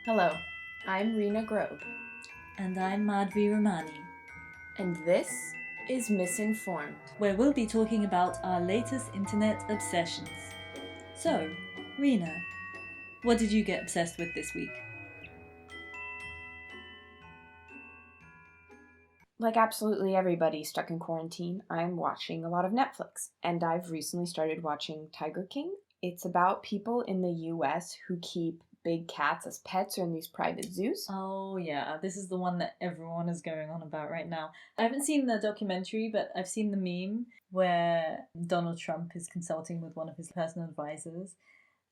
Hello, I'm Rena Grove. And I'm Madhvi Ramani. And this is Misinformed, where we'll be talking about our latest internet obsessions. So, Rena, what did you get obsessed with this week? Like absolutely everybody stuck in quarantine, I'm watching a lot of Netflix. And I've recently started watching Tiger King. It's about people in the US who keep big cats as pets or in these private zoos. Oh yeah, this is the one that everyone is going on about right now. I haven't seen the documentary, but I've seen the meme where Donald Trump is consulting with one of his personal advisors,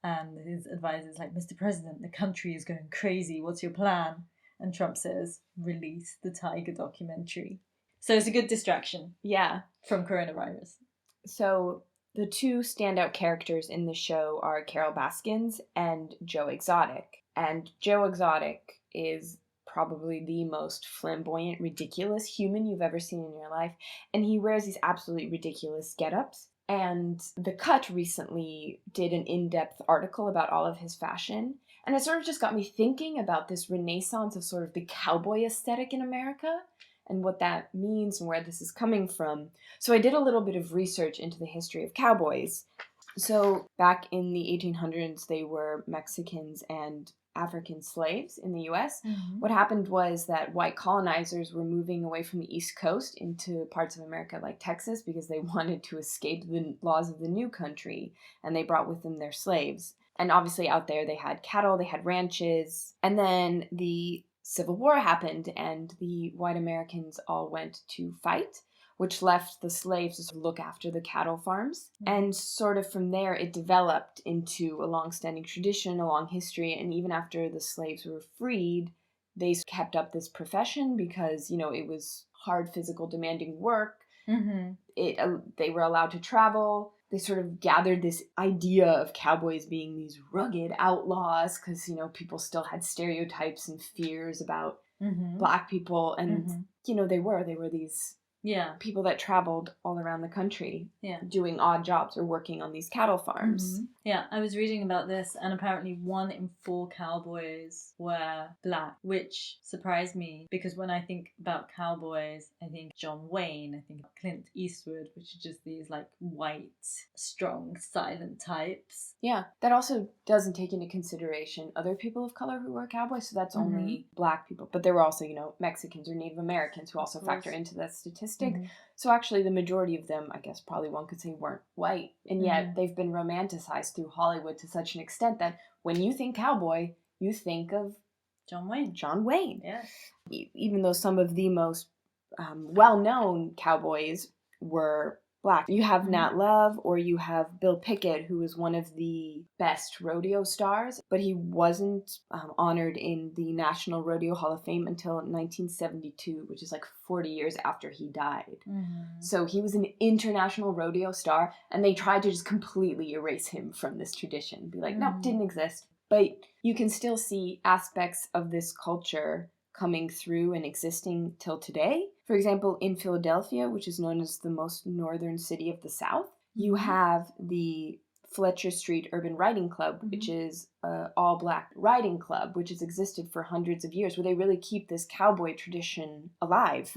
and his advisor is like, "Mr. President, the country is going crazy. What's your plan?" And Trump says, "Release the Tiger documentary." So it's a good distraction. Yeah. From coronavirus. So the two standout characters in the show are Carol Baskins and Joe Exotic. And Joe Exotic is probably the most flamboyant, ridiculous human you've ever seen in your life. And he wears these absolutely ridiculous get-ups. And The Cut recently did an in-depth article about all of his fashion. And it sort of just got me thinking about this renaissance of sort of the cowboy aesthetic in America and what that means and where this is coming from. So I did a little bit of research into the history of cowboys. So back in the 1800s, they were Mexicans and African slaves in the US. Mm-hmm. What happened was that white colonizers were moving away from the East Coast into parts of America like Texas because they wanted to escape the laws of the new country, and they brought with them their slaves. And obviously out there they had cattle, they had ranches, and then the Civil War happened and the white Americans all went to fight, which left the slaves to look after the cattle farms. And sort of from there, it developed into a long-standing tradition, a long history. And even after the slaves were freed, they kept up this profession because, it was hard, physical, demanding work. Mm-hmm. They were allowed to travel. They sort of gathered this idea of cowboys being these rugged outlaws because, people still had stereotypes and fears about Black people. And, they were these people that traveled all around the country doing odd jobs or working on these cattle farms. Mm-hmm. Yeah, I was reading about this, and apparently 1 in 4 cowboys were Black, which surprised me because when I think about cowboys, I think John Wayne, I think Clint Eastwood, which are just these like white, strong, silent types. Yeah, that also doesn't take into consideration other people of color who were cowboys, so that's only Black people. But there were also, Mexicans or Native Americans who also factor into that statistic. So actually the majority of them, I guess probably one could say, weren't white. And yet they've been romanticized through Hollywood to such an extent that when you think cowboy, you think of John Wayne. John Wayne. Yes. Even though some of the most well-known cowboys were Black. You have Nat Love, or you have Bill Pickett, who was one of the best rodeo stars, but he wasn't honored in the National Rodeo Hall of Fame until 1972, which is like 40 years after he died. So he was an international rodeo star, and they tried to just completely erase him from this tradition. Be like, no, didn't exist. But you can still see aspects of this culture coming through and existing till today. For example, in Philadelphia, which is known as the most northern city of the South, you have the Fletcher Street Urban Riding Club, which is an all-Black riding club, which has existed for hundreds of years, where they really keep this cowboy tradition alive.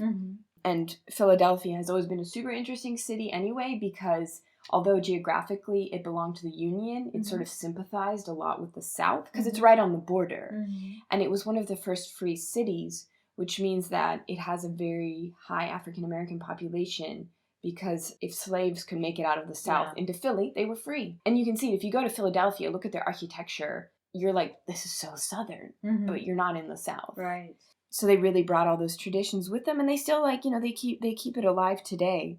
And Philadelphia has always been a super interesting city anyway, because although geographically it belonged to the Union, it sort of sympathized a lot with the South because it's right on the border. And it was one of the first free cities, which means that it has a very high African-American population, because if slaves could make it out of the South into Philly, they were free. And you can see it. If you go to Philadelphia, look at their architecture, you're like, this is so Southern, but you're not in the South. Right. So they really brought all those traditions with them, and they still they keep it alive today.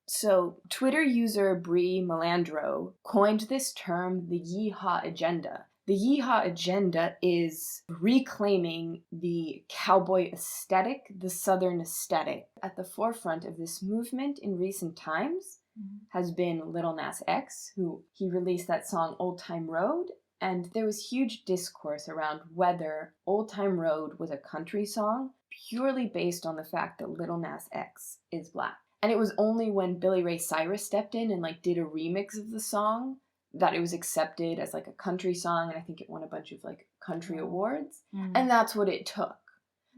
So Twitter user Brie Melandro coined this term, the Yeehaw Agenda. The Yeehaw Agenda is reclaiming the cowboy aesthetic, the Southern aesthetic. At the forefront of this movement in recent times has been Lil Nas X, who he released that song Old Time Road, and there was huge discourse around whether Old Time Road was a country song purely based on the fact that Lil Nas X is Black. And it was only when Billy Ray Cyrus stepped in and did a remix of the song that it was accepted as like a country song, and I think it won a bunch of like country awards. Mm. And that's what it took.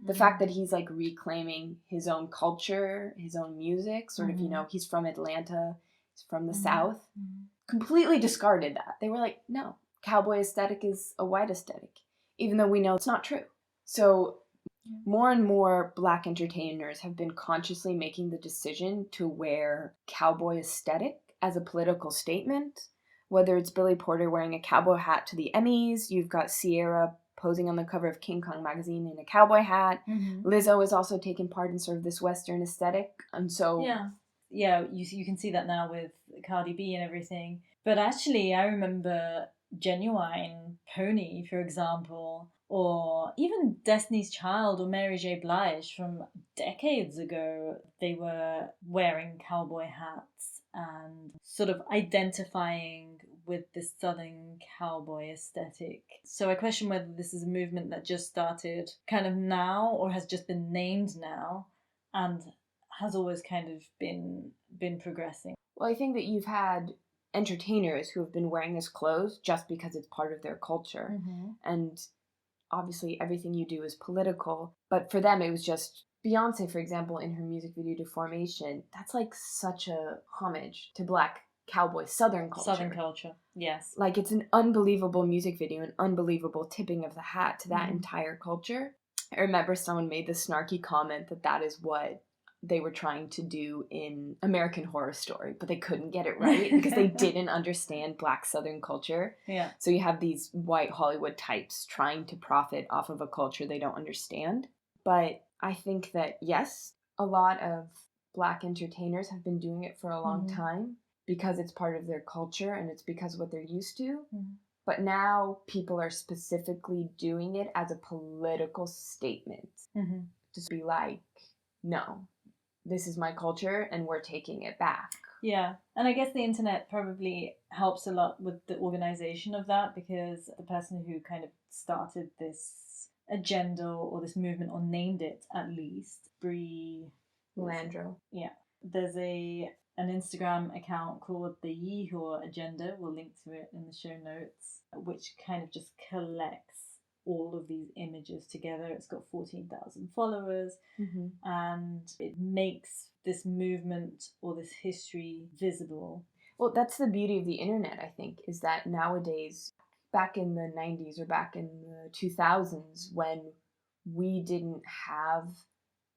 The fact that he's like reclaiming his own culture, his own music, sort of, you know, he's from Atlanta, he's from the South, completely discarded that. They were like, no, cowboy aesthetic is a white aesthetic, even though we know it's not true. So more and more Black entertainers have been consciously making the decision to wear cowboy aesthetic as a political statement. Whether it's Billy Porter wearing a cowboy hat to the Emmys, you've got Sierra posing on the cover of King Kong magazine in a cowboy hat. Lizzo is also taking part in sort of this Western aesthetic. And so... Yeah, you can see that now with Cardi B and everything. But actually, I remember Genuine Pony, for example, or even Destiny's Child or Mary J. Blige from decades ago. They were wearing cowboy hats and sort of identifying with this Southern cowboy aesthetic. So I question whether this is a movement that just started kind of now or has just been named now and has always kind of been progressing. Well, I think that you've had entertainers who have been wearing this clothes just because it's part of their culture. And obviously everything you do is political. But for them, it was just... Beyonce, for example, in her music video Deformation, that's like such a homage to Black cowboy Southern culture. Southern culture, yes. Like, it's an unbelievable music video, an unbelievable tipping of the hat to that entire culture. I remember someone made the snarky comment that is what they were trying to do in American Horror Story, but they couldn't get it right because they didn't understand Black Southern culture. Yeah. So you have these white Hollywood types trying to profit off of a culture they don't understand. But I think that, yes, a lot of Black entertainers have been doing it for a long time because it's part of their culture and it's because of what they're used to. But now people are specifically doing it as a political statement. Just be like, no, this is my culture and we're taking it back. Yeah, and I guess the internet probably helps a lot with the organization of that, because the person who kind of started this agenda or this movement, or named it at least, Brie Landro. Yeah. There's an Instagram account called the Yeehaw Agenda, we'll link to it in the show notes, which kind of just collects all of these images together. It's got 14,000 followers, and it makes this movement or this history visible. Well, that's the beauty of the internet, I think, is that nowadays, back in the 90s or back in the 2000s, when we didn't have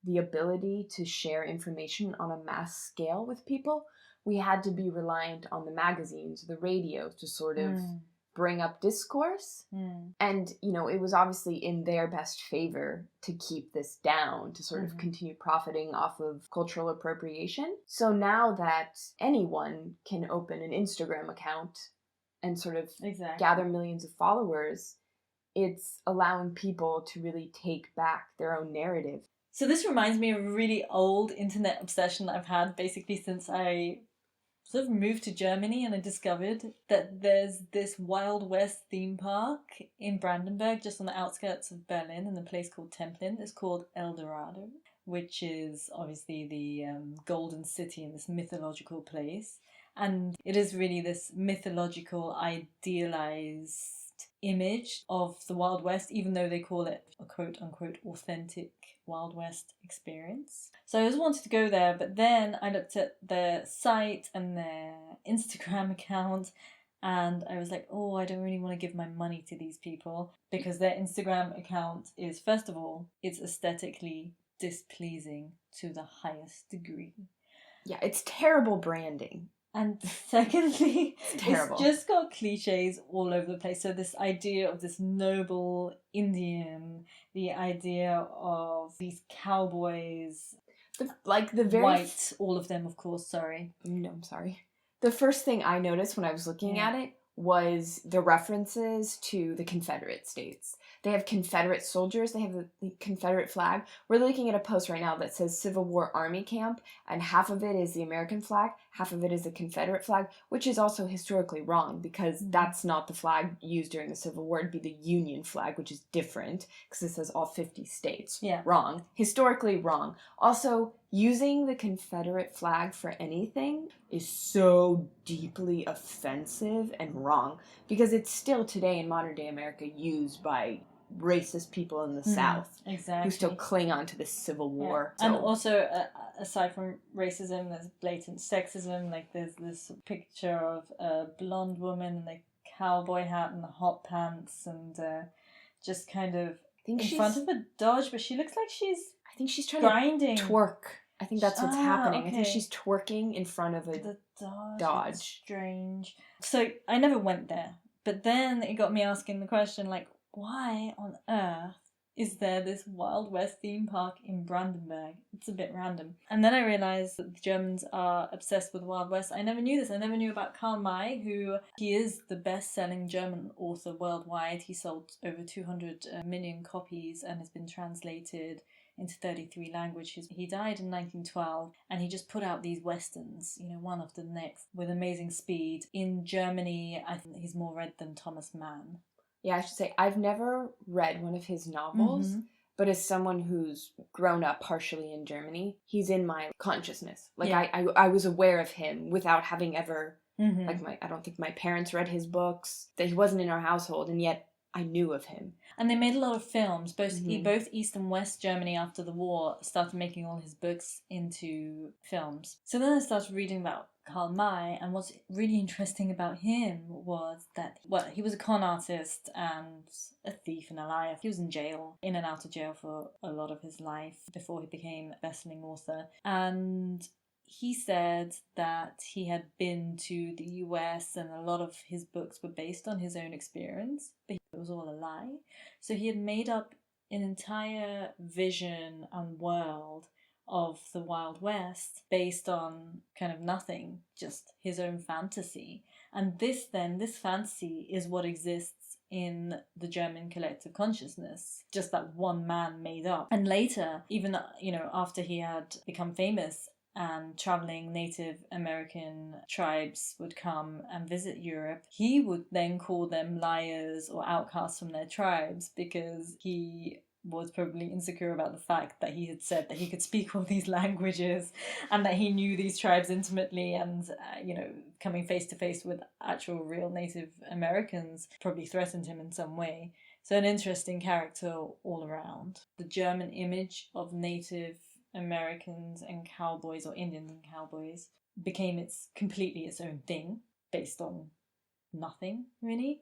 the ability to share information on a mass scale with people, we had to be reliant on the magazines, the radio, to sort of bring up discourse. And, you know, it was obviously in their best favor to keep this down, to sort of continue profiting off of cultural appropriation. So now that anyone can open an Instagram account and sort of gather millions of followers, it's allowing people to really take back their own narrative. So this reminds me of a really old internet obsession that I've had basically since I sort of moved to Germany, and I discovered that there's this Wild West theme park in Brandenburg, just on the outskirts of Berlin, in a place called Templin. It's called El Dorado, which is obviously the golden city in this mythological place. And it is really this mythological, idealized image of the Wild West, even though they call it a quote-unquote authentic Wild West experience. So I always wanted to go there, but then I looked at their site and their Instagram account, and I was like, oh, I don't really want to give my money to these people, because their Instagram account is, first of all, it's aesthetically displeasing to the highest degree. Yeah, it's terrible branding. And secondly, it's terrible. It's just got cliches all over the place. So this idea of this noble Indian, the idea of these cowboys, white, all of them, of course, sorry. No, I'm sorry. The first thing I noticed when I was looking at it was the references to the Confederate States. They have Confederate soldiers. They have the Confederate flag. We're looking at a post right now that says Civil War Army Camp, and half of it is the American flag, half of it is the Confederate flag, which is also historically wrong because that's not the flag used during the Civil War. It'd be the Union flag, which is different because it says all 50 states. Yeah. Wrong. Historically wrong. Also, using the Confederate flag for anything is so deeply offensive and wrong because it's still today in modern day America used by racist people in the South exactly. who still cling on to the Civil War. Yeah. So. And also, aside from racism, there's blatant sexism. Like there's this picture of a blonde woman in a cowboy hat and the hot pants and just kind of in front of a Dodge, but she looks like she's trying grinding. To twerk. I think that's what's happening. Okay. I think she's twerking in front of the Dodge. Strange. So I never went there, but then it got me asking the question, like, why on earth is there this Wild West theme park in Brandenburg? It's a bit random. And then I realised that the Germans are obsessed with Wild West. I never knew this. I never knew about Karl May, he is the best-selling German author worldwide. He sold over 200 million copies and has been translated into 33 languages. He died in 1912 and he just put out these westerns, one after the next, with amazing speed. In Germany, I think he's more read than Thomas Mann. Yeah, I should say, I've never read one of his novels, but as someone who's grown up partially in Germany, he's in my consciousness. Like, I was aware of him without having ever, I don't think my parents read his books, that he wasn't in our household, and yet I knew of him. And they made a lot of films. Both East and West Germany after the war started making all his books into films. So then I started reading about Karl May, and what's really interesting about him was that, he was a con artist and a thief and a liar. He was in and out of jail for a lot of his life before he became a best-selling author. And he said that he had been to the US and a lot of his books were based on his own experience, but it was all a lie. So he had made up an entire vision and world of the Wild West based on kind of nothing, just his own fantasy. And this fantasy is what exists in the German collective consciousness, just that one man made up. And later, even, after he had become famous and traveling Native American tribes would come and visit Europe, he would then call them liars or outcasts from their tribes because he was probably insecure about the fact that he had said that he could speak all these languages and that he knew these tribes intimately, and coming face to face with actual real Native Americans probably threatened him in some way. So an interesting character all around. The German image of Native Americans and cowboys, or Indians and cowboys, became completely its own thing based on nothing, really.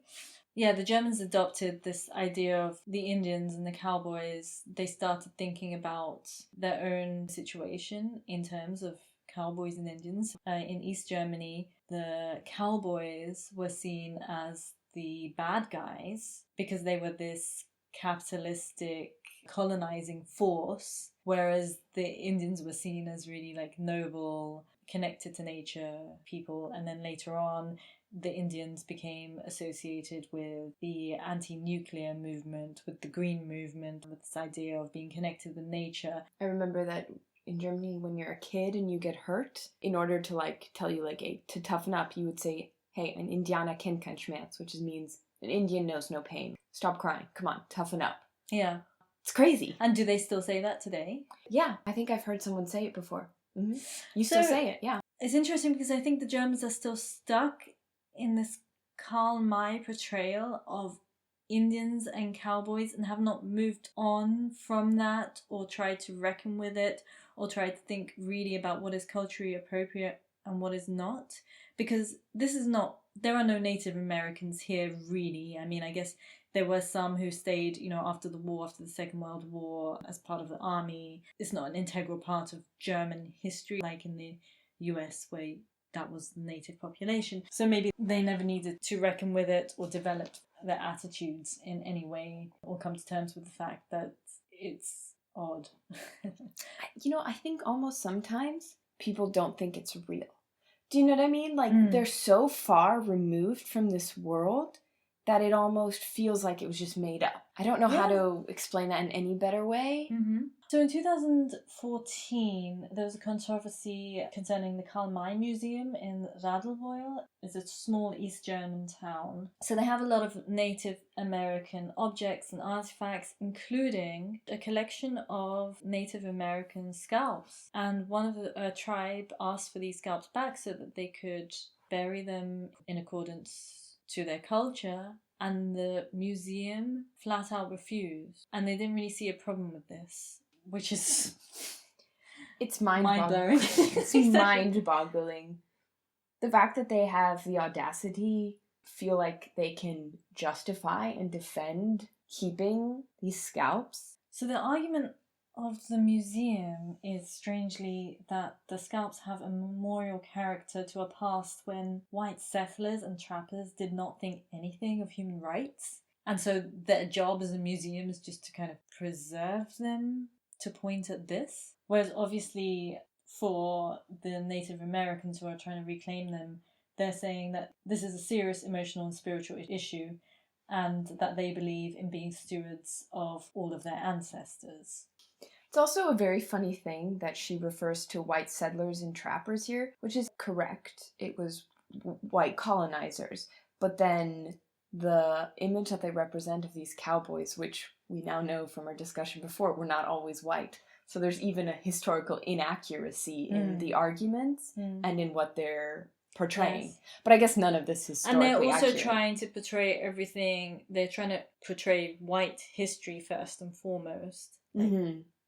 Yeah, the Germans adopted this idea of the Indians and the cowboys. They started thinking about their own situation in terms of cowboys and Indians. In East Germany, the cowboys were seen as the bad guys because they were this capitalistic colonizing force, whereas the Indians were seen as really like noble, connected to nature people. And then later on, the Indians became associated with the anti-nuclear movement, with the green movement, with this idea of being connected with nature. I remember that in Germany, when you're a kid and you get hurt, in order to tell you to toughen up, you would say, hey, an Indianer kennt kein Schmerz, which means an Indian knows no pain. Stop crying. Come on, toughen up. Yeah. It's crazy. And do they still say that today? Yeah, I think I've heard someone say it before. Mm-hmm. You still say it, yeah. It's interesting because I think the Germans are still stuck in this Karl May portrayal of Indians and cowboys and have not moved on from that or tried to reckon with it or tried to think really about what is culturally appropriate and what is not. Because there are no Native Americans here really. I mean, I guess there were some who stayed, after the Second World War as part of the army. It's not an integral part of German history like in the US where that was the native population. So maybe they never needed to reckon with it or develop their attitudes in any way or come to terms with the fact that it's odd. I think almost sometimes people don't think it's real. Do you know what I mean? They're so far removed from this world that it almost feels like it was just made up. I don't know how to explain that in any better way. Mm-hmm. So in 2014, there was a controversy concerning the Karl May Museum in Radelboil. It's a small East German town. So they have a lot of Native American objects and artifacts, including a collection of Native American scalps. And one of the tribe asked for these scalps back so that they could bury them in accordance to their culture. And the museum flat out refused. And they didn't really see a problem with this, which is... It's mind-boggling. It's mind-boggling. The fact that they have the audacity, feel like they can justify and defend keeping these scalps. So the argument of the museum is strangely that the scalps have a memorial character to a past when white settlers and trappers did not think anything of human rights. And so their job as a museum is just to kind of preserve them, to point at this. Whereas obviously for the Native Americans who are trying to reclaim them, they're saying that this is a serious emotional and spiritual issue and that they believe in being stewards of all of their ancestors. It's also a very funny thing that she refers to white settlers and trappers here, which is correct. It was white colonizers. But then the image that they represent of these cowboys, which we now know from our discussion before, were not always white. So there's even a historical inaccuracy in the arguments and in what they're portraying. Yes. But I guess none of this is historically accurate. And they're also trying to portray everything. They're trying to portray white history first and foremost.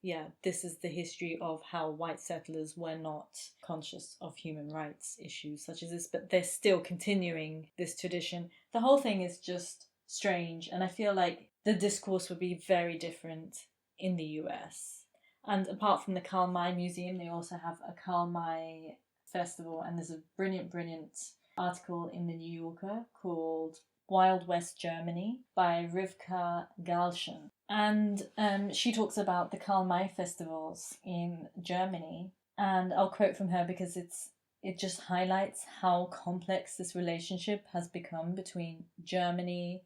Yeah, this is the history of how white settlers were not conscious of human rights issues such as this, but they're still continuing this tradition. The whole thing is just strange, and I feel like the discourse would be very different in the US. And apart from the Karl May Museum, they also have a Karl May festival, and there's a brilliant article in the New Yorker called Wild West Germany by Rivka Galschen. And she talks about the Karl May festivals in Germany. And I'll quote from her because it just highlights how complex this relationship has become between Germany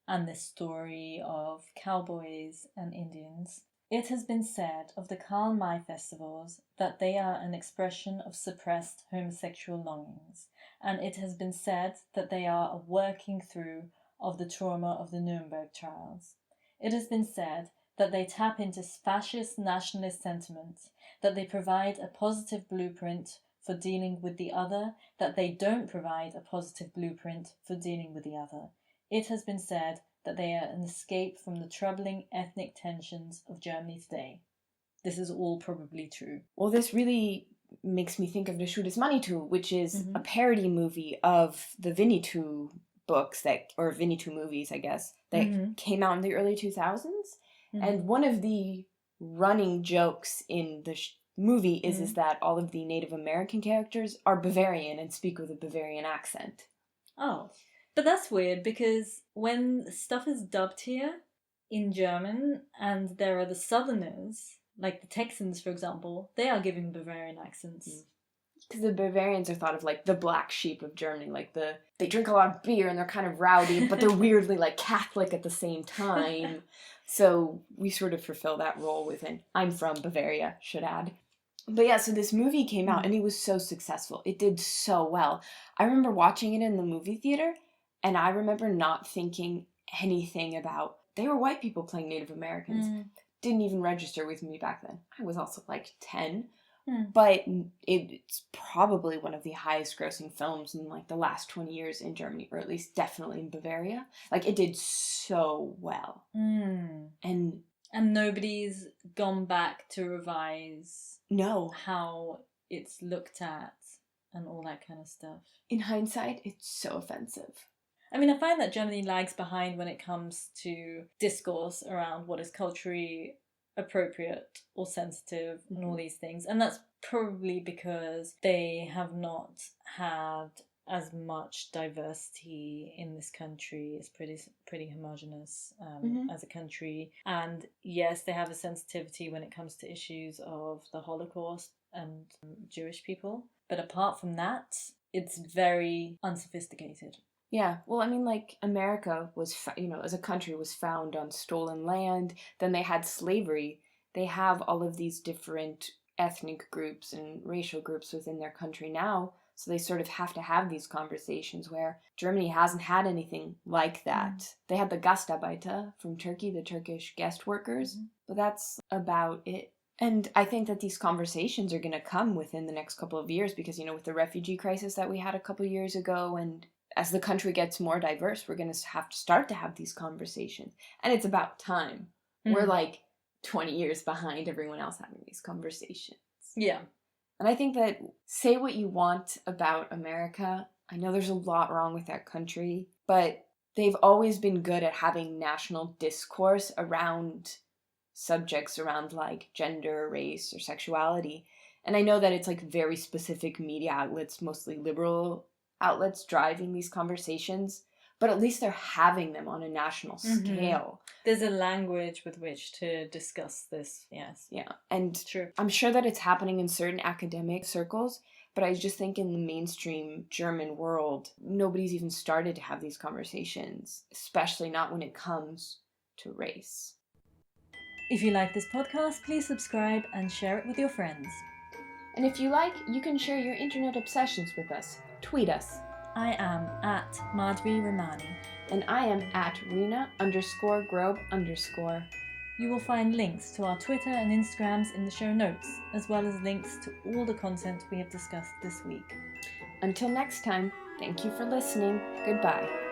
and this story of cowboys and Indians. It has been said of the Karl May festivals that they are an expression of suppressed homosexual longings, and it has been said that they are a working through of the trauma of the Nuremberg trials. It has been said that they tap into fascist nationalist sentiments, that they provide a positive blueprint for dealing with the other, that they don't provide a positive blueprint for dealing with the other. It has been said that they are an escape from the troubling ethnic tensions of Germany today. This is all probably true. Well, this really makes me think of the Schuh des Manitou, which is a parody movie of the Winnetou books or Winnetou movies, I guess, that came out in the early 2000s. And one of the running jokes in the movie is that all of the Native American characters are Bavarian and speak with a Bavarian accent. Oh. But that's weird because when stuff is dubbed here in German and there are the Southerners, like the Texans, for example, they are giving Bavarian accents. Because the Bavarians are thought of like the black sheep of Germany. Like they drink a lot of beer and they're kind of rowdy, but they're weirdly like Catholic at the same time. So we sort of fulfill that role within I'm from Bavaria, should add. But yeah, so this movie came out and it was so successful. It did so well. I remember watching it in the movie theater. And I remember not thinking anything about, they were white people playing Native Americans. Didn't even register with me back then. I was also like 10. But it's probably one of the highest grossing films in like the last 20 years in Germany, or at least definitely in Bavaria. Like it did so well. And nobody's gone back to revise how it's looked at and all that kind of stuff. In hindsight, it's so offensive. I mean, I find that Germany lags behind when it comes to discourse around what is culturally appropriate or sensitive and all these things. And that's probably because they have not had as much diversity in this country. It's pretty homogenous as a country. And yes, they have a sensitivity when it comes to issues of the Holocaust and Jewish people. But apart from that, it's very unsophisticated. Yeah, well, I mean, like, America was, as a country, was found on stolen land. Then they had slavery. They have all of these different ethnic groups and racial groups within their country now. So they sort of have to have these conversations where Germany hasn't had anything like that. They had the Gastarbeiter from Turkey, the Turkish guest workers, but that's about it. And I think that these conversations are going to come within the next couple of years because, with the refugee crisis that we had a couple of years ago, and as the country gets more diverse, we're going to have to start to have these conversations. And it's about time. We're like 20 years behind everyone else having these conversations. Yeah. And I think that say what you want about America. I know there's a lot wrong with that country, but they've always been good at having national discourse around subjects around like gender, race, or sexuality. And I know that it's like very specific media outlets, mostly liberal outlets, driving these conversations, but at least they're having them on a national scale. There's a language with which to discuss this, yes. Yeah, and True. I'm sure that it's happening in certain academic circles, but I just think in the mainstream German world, nobody's even started to have these conversations, especially not when it comes to race. If you like this podcast, please subscribe and share it with your friends. And if you like, you can share your internet obsessions with us. Tweet us. I am at Madhvi Ramani. And I am at Rena_Grobe_. You will find links to our Twitter and Instagrams in the show notes, as well as links to all the content we have discussed this week. Until next time, thank you for listening. Goodbye.